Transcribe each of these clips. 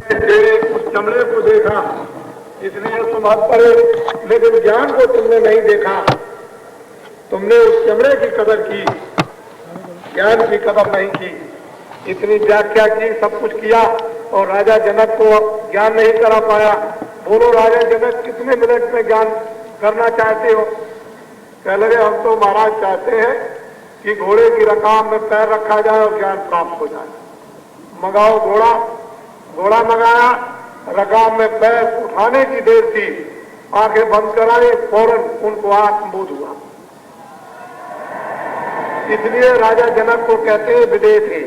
तेरे उस चमड़े को देखा इसलिए तुम हंस पड़े, लेकिन ज्ञान को तुमने नहीं देखा। तुमने उस चमड़े की कदर की, ज्ञान की कदर नहीं की। इतनी व्याख्या की, सब कुछ किया और राजा जनक को ज्ञान नहीं करा पाया। बोलो राजा जनक, कितने मिनट में ज्ञान करना चाहते हो? कह लगे हम तो महाराज चाहते हैं कि घोड़े की रकाम में पैर रखा जाए और ज्ञान प्राप्त हो जाए। मंगाओ घोड़ा। घोड़ा मंगाया, रकाम में पैर उठाने की देर थी, आंखें बंद कराई, फौरन उनको आत्मबोध हुआ। इसलिए राजा जनक को कहते हैं विदेह थे,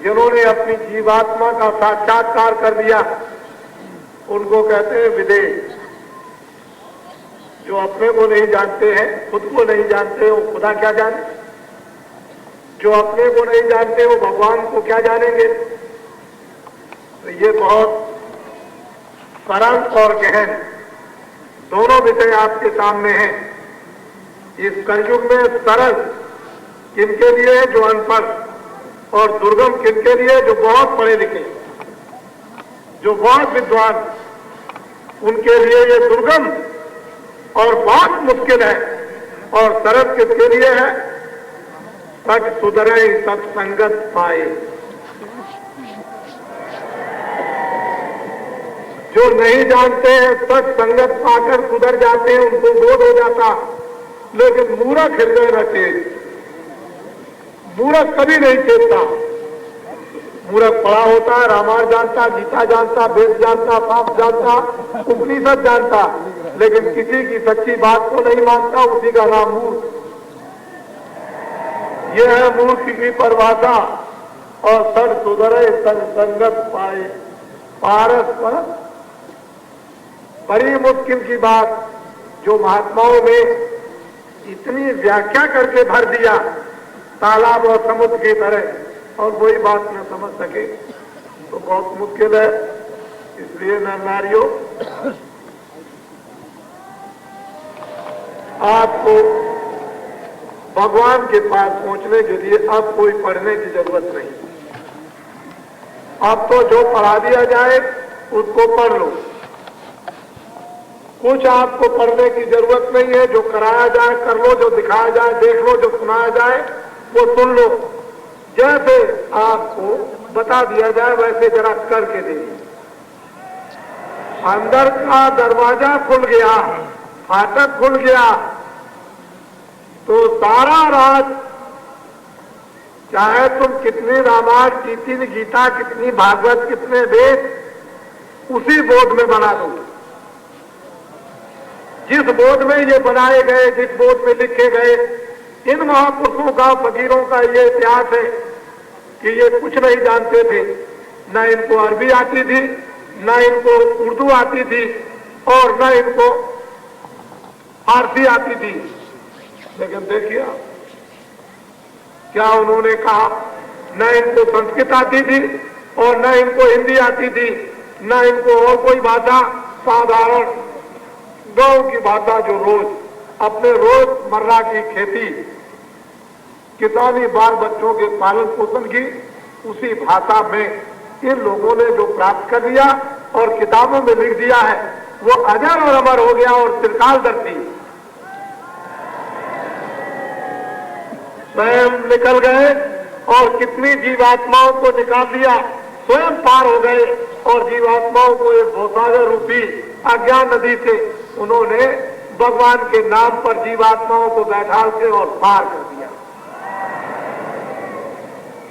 जिन्होंने अपनी जीवात्मा का साक्षात्कार कर दिया उनको कहते हैं विदेह। जो अपने को नहीं जानते हैं, खुद को नहीं जानते, वो खुदा क्या जाने? जो अपने को नहीं जानते वो भगवान को क्या जानेंगे? तो ये बहुत सरल और गहन दोनों विषय आपके सामने हैं। इस कलयुग में सरल किनके लिए है? जो अनपढ़, और दुर्गम किनके लिए? जो बहुत पढ़े लिखे, जो बहुत विद्वान, उनके लिए ये दुर्गम और बहुत मुश्किल है। और सरल किसके लिए है? सच सुधरे सत्संगत पाए। जो नहीं जानते हैं सत्संगत पाकर सुधर जाते हैं, उनको बोध हो जाता। लेकिन मूर्ख हृदय न चेत, मूर्ख कभी नहीं चेतता। मूर्ख पढ़ा होता है, रामायण जानता, गीता जानता, वेद जानता, पाप जानता, उपनिषद जानता, लेकिन किसी की सच्ची बात को नहीं मानता, उसी का नाम मूर्ख। यह है मूर्ख की परिभाषा। और सद सुधरे संगत पाए। पारस पर बड़ी मुश्किल की बात, जो महात्माओं में इतनी व्याख्या करके भर दिया तालाब और समुद्र की तरह, और वही बात न समझ सके तो बहुत मुश्किल है। इसलिए नर नारियों, आपको भगवान के पास पहुंचने के लिए अब कोई पढ़ने की जरूरत नहीं। अब तो जो पढ़ा दिया जाए उसको पढ़ लो। कुछ आपको पढ़ने की जरूरत नहीं है। जो कराया जाए कर लो, जो दिखाया जाए देख लो, जो सुनाया जाए वो सुन लो। जैसे आपको बता दिया जाए वैसे जरा करके देखिए। अंदर का दरवाजा खुल गया, फाटक खुल गया, तो सारा राज, चाहे तुम कितनी रामायण, कितनी गीता, कितनी भागवत, कितने वेद, उसी बोध में बना दो। जिस बोध में ये बनाए गए, जिस बोध में लिखे गए, इन महापुरुषों का, फकीरों का ये इतिहास है कि ये कुछ नहीं जानते थे। न इनको अरबी आती थी, न इनको उर्दू आती थी, और न इनको फारसी आती थी। लेकिन देखिए क्या उन्होंने कहा। न इनको संस्कृत आती थी और न इनको हिंदी आती थी, न इनको और कोई भाषा, साधारण गांव की भाषा जो रोज अपने रोजमर्रा की खेती, किसानी, बाल बच्चों के पालन पोषण की, उसी भाषा में इन लोगों ने जो प्राप्त कर लिया और किताबों में लिख दिया है, वो अजर और अमर हो गया और त्रिकालदर्शी। स्वयं निकल गए और कितनी जीवात्माओं को निकाल दिया, स्वयं पार हो गए और जीवात्माओं को एक भवसागर रूपी अज्ञान नदी से उन्होंने भगवान के नाम पर जीवात्माओं को बैठा के और पार कर दिया।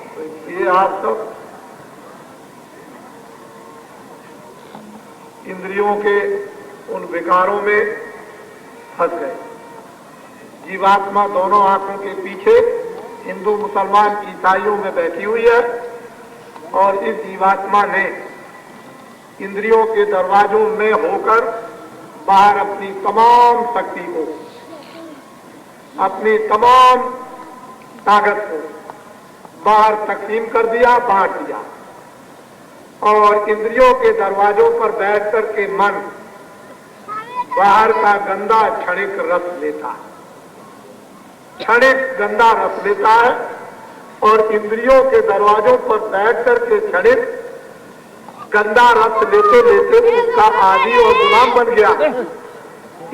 तो ये आप सब इंद्रियों के उन विकारों में फंस गए। जीवात्मा दोनों आंखों के पीछे हिंदू, मुसलमान, ईसाइयों में बैठी हुई है, और इस जीवात्मा ने इंद्रियों के दरवाजों में होकर बाहर अपनी तमाम शक्ति को, अपनी तमाम ताकत को बाहर तकसीम कर दिया, बांट दिया। और इंद्रियों के दरवाजों पर बैठ कर के मन बाहर का गंदा क्षणिक रस लेता है, क्षणिक गंदा रस लेता है, और इंद्रियों के दरवाजों पर बैठ कर के क्षणिक गंदा रस लेते लेते उसका आदी और गुलाम बन गया।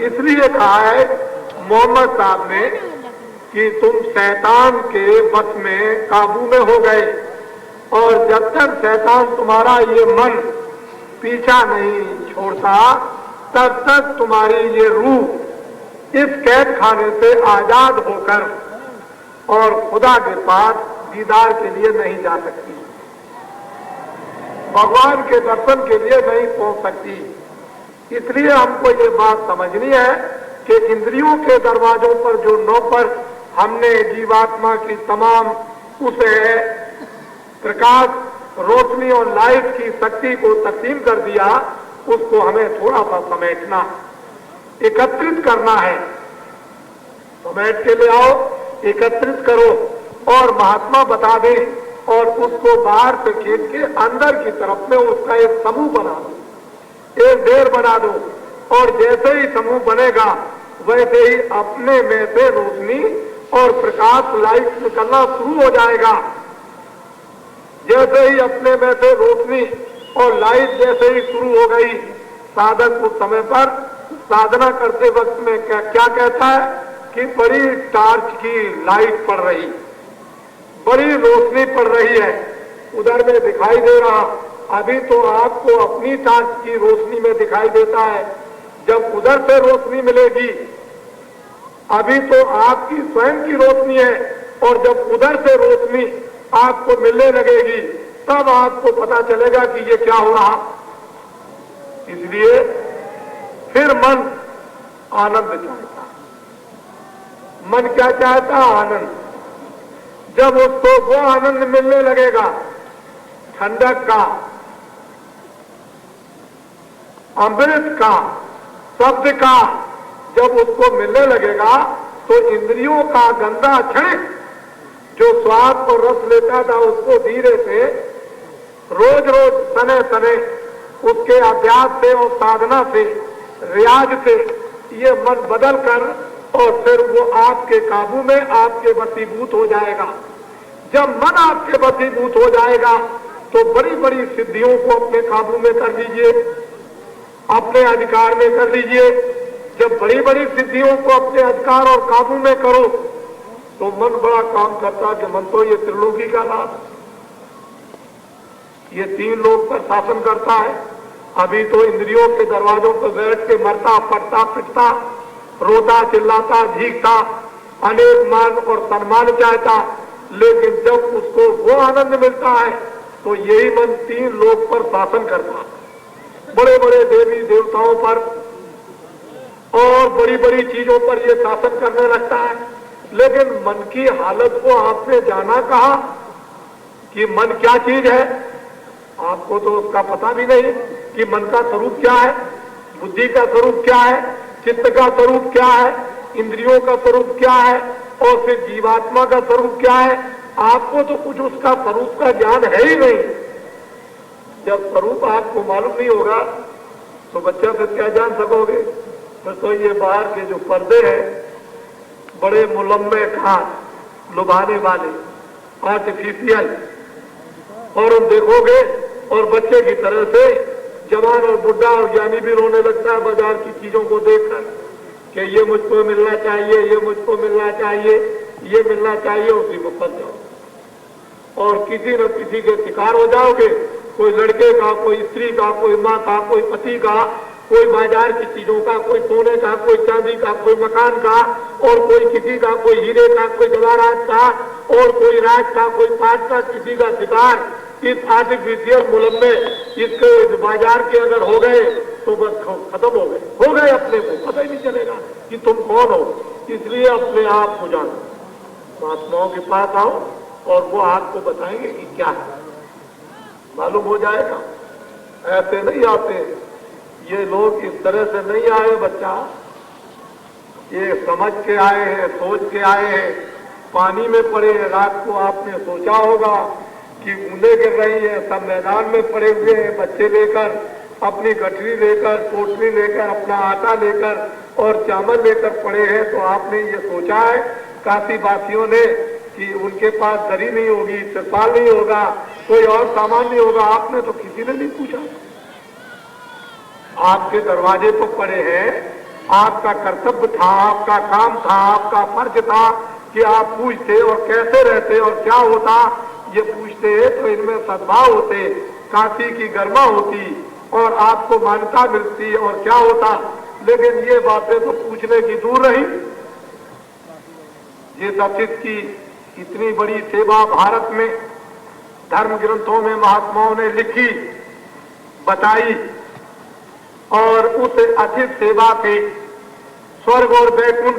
इसलिए कहा है मोहम्मद साहब ने कि तुम शैतान के बस में, काबू में हो गए, और जब तक शैतान तुम्हारा ये मन पीछा नहीं छोड़ता तब तक तुम्हारी ये रूह इस कैद खाने से आजाद होकर और खुदा के पास दीदार के लिए नहीं जा सकती, भगवान के दर्शन के लिए नहीं पहुंच सकती। इसलिए हमको ये बात समझनी है कि इंद्रियों के दरवाजों पर जो नौकर हमने जीवात्मा की तमाम उसे प्रकाश, रोशनी और लाइट की शक्ति को तस्लीम कर दिया, उसको हमें थोड़ा सा समेटना, एकत्रित करना है। समेट के ले आओ, एकत्रित करो और महात्मा बता दे और उसको बाहर से खींच के अंदर की तरफ में उसका एक समूह बना दो, एक ढेर बना दो, और जैसे ही समूह बनेगा वैसे ही अपने में से रोशनी और प्रकाश, लाइट निकलना शुरू हो जाएगा। जैसे ही अपने में से रोशनी और लाइट जैसे ही शुरू हो गई, साधक उस समय पर साधना करते वक्त में क्या कहता है कि बड़ी टार्च की लाइट पड़ रही, बड़ी रोशनी पड़ रही है, उधर में दिखाई दे रहा। अभी तो आपको अपनी टार्च की रोशनी में दिखाई देता है, जब उधर से रोशनी मिलेगी, अभी तो आपकी स्वयं की रोशनी है, और जब उधर से रोशनी आपको मिलने लगेगी तब आपको पता चलेगा कि ये क्या हो रहा। इसलिए फिर मन आनंद चाहता, मन क्या चाहता? आनंद। जब उसको वो आनंद मिलने लगेगा, ठंडक का, अमृत का, शब्द का, जब उसको मिलने लगेगा तो इंद्रियों का गंदा क्षणिक जो स्वाद और रस लेता था उसको धीरे से रोज रोज सने सने उसके अभ्यास से और साधना से, रियाज से ये मन बदल कर और फिर वो आपके काबू में, आपके वशीभूत हो जाएगा। जब मन आपके वशीभूत हो जाएगा तो बड़ी बड़ी सिद्धियों को अपने काबू में कर लीजिए, अपने अधिकार में कर लीजिए। जब बड़ी बड़ी सिद्धियों को अपने अधिकार और काबू में करो तो मन बड़ा काम करता कि मन तो ये त्रिलोकी का नाथ, ये 3 लोक पर शासन करता है। अभी तो इंद्रियों के दरवाजों पर बैठ के मरता, पड़ता, पिटता, रोता, चिल्लाता, भीगता, अनेक मान और सम्मान चाहता, लेकिन जब उसको वो आनंद मिलता है तो यही मन 3 लोक पर शासन करता, बड़े बड़े देवी देवताओं पर और बड़ी बड़ी चीजों पर ये शासन करने लगता है। लेकिन मन की हालत को आपने जाना कहा कि मन क्या चीज है? आपको तो उसका पता भी नहीं कि मन का स्वरूप क्या है, बुद्धि का स्वरूप क्या है, चित्त का स्वरूप क्या है, इंद्रियों का स्वरूप क्या है, और फिर जीवात्मा का स्वरूप क्या है। आपको तो कुछ उसका स्वरूप का ज्ञान है ही नहीं। जब स्वरूप आपको मालूम नहीं होगा तो बच्चा फिर क्या जान सकोगे? तो ये बाहर के जो पर्दे हैं, बड़े मुलम्मे खास, लुभाने वाले, आर्टिफिशियल, और हम देखोगे और बच्चे की तरह से जवान और बुढ़ा और ज्ञानी भी रोने लगता है बाजार की चीजों को देखकर कि ये मुझको मिलना चाहिए, ये मुझको मिलना चाहिए, ये मिलना चाहिए, उसी को फंस जाओ और किसी न किसी के शिकार हो जाओगे। कोई लड़के का, कोई स्त्री का, कोई माँ का, कोई पति का, कोई बाजार की चीजों का, कोई सोने का, कोई चांदी का, कोई मकान का, और कोई किसी का, कोई हीरे का, कोई जवाहरात का, और कोई राज का, कोई पाठ का, किसी का शिकार इस आर्टिफिशियल मुल्क में इसके बाजार के अगर हो गए तो बस खत्म हो गए अपने को पता ही नहीं चलेगा कि तुम कौन हो। इसलिए अपने आप को जानो, महात्माओं के पास आओ और वो आपको बताएंगे कि क्या है, मालूम हो जाएगा। ऐसे नहीं आते ये लोग, इस तरह से नहीं आए बच्चा, ये समझ के आए हैं, सोच के आए हैं। पानी में पड़े रात को आपने सोचा होगा कि बूंदे गिर रही है, सब मैदान में पड़े हुए हैं, बच्चे लेकर, अपनी गठरी लेकर, पोटली लेकर, अपना आटा लेकर और चावल लेकर पड़े हैं। तो आपने ये सोचा है काशी वासियों ने कि उनके पास दरी नहीं होगी, तिरपाल नहीं होगा, कोई और सामान्य होगा, आपने तो किसी ने नहीं पूछा। आपके दरवाजे पर पड़े हैं, आपका कर्तव्य था, आपका काम था, आपका फर्ज था कि आप पूछते और कैसे रहते और क्या होता ये पूछते, तो इनमें सद्भाव होते, काशी की गरिमा होती और आपको मान्यता मिलती और क्या होता। लेकिन ये बातें तो पूछने की दूर रही। ये दत्त की इतनी बड़ी सेवा भारत में धर्म ग्रंथों में महात्माओं ने लिखी, बताई, और उस अधिक सेवा से स्वर्ग और वैकुंठ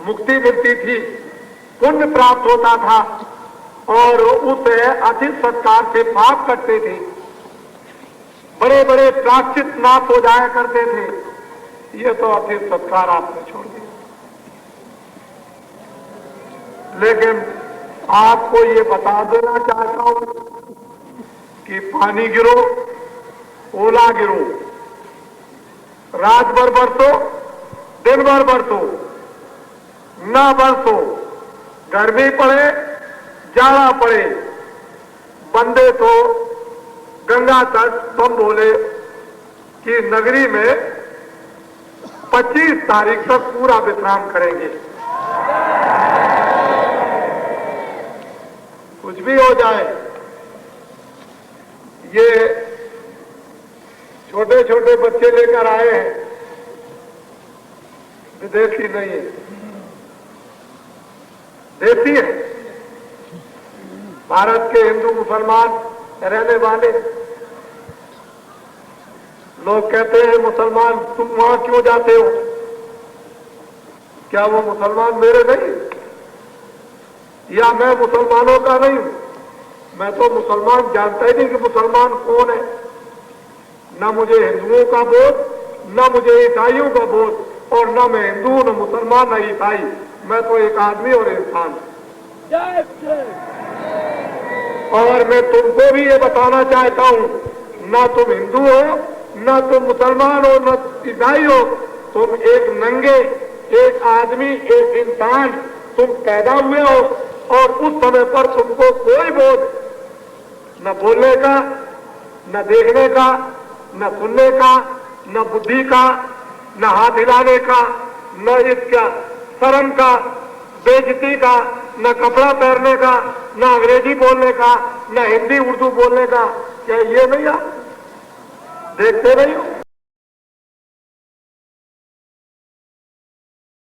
मुक्ति मिलती थी, पुण्य प्राप्त होता था और उस अधिक सत्कार से पाप कटते थे, बड़े बड़े प्राश्चित नाश हो जाया करते थे। ये तो अधिक सत्कार आपने छोड़ दिया। लेकिन आपको ये बता देना चाहता हूं कि पानी गिरो, ओला गिरो, रात भर बरसो, दिन भर बरसो, ना बरसो, गर्मी पड़े, जाड़ा पड़े, बंदे तो गंगा तट बम बोले कि नगरी में 25 तारीख तक पूरा विश्राम करेंगे। कुछ भी हो जाए, ये छोटे छोटे बच्चे लेकर आए हैं, विदेशी नहीं है, देसी है, भारत के हिंदू मुसलमान रहने वाले। लोग कहते हैं मुसलमान तुम वहां क्यों जाते हो? क्या वो मुसलमान मेरे नहीं, या मैं मुसलमानों का नहीं हूं? मैं तो मुसलमान जानता ही नहीं कि मुसलमान कौन है। न मुझे हिंदुओं का बोध, न मुझे ईसाइयों का बोध, और न मैं हिंदू, न मुसलमान, न ईसाई। मैं तो एक आदमी और इंसान। और मैं तुमको भी ये बताना चाहता हूं, ना तुम हिंदू हो, ना तुम मुसलमान हो, न ईसाई हो, तुम एक नंगे, एक आदमी, एक इंसान, तुम पैदा हुए हो। और उस समय पर तुमको कोई बोध, न बोलने का, न देखने का, न सुनने का, न बुद्धि का, न हाथ हिलाने का, न इसका शर्म का, बेइज्जती का, न कपड़ा पहनने का, न अंग्रेजी बोलने का, न हिंदी उर्दू बोलने का। क्या ये नहीं आप देखते नहीं हो?